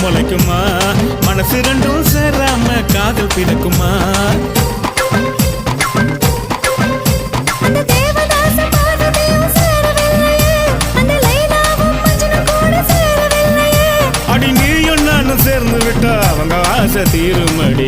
முளைக்குமா? மனசு ரெண்டும் சேராம காதல் பிறக்குமா? அடி நீயும் நானும் சேர்ந்து விட்டா அவங்க ஆசை தீருமடி.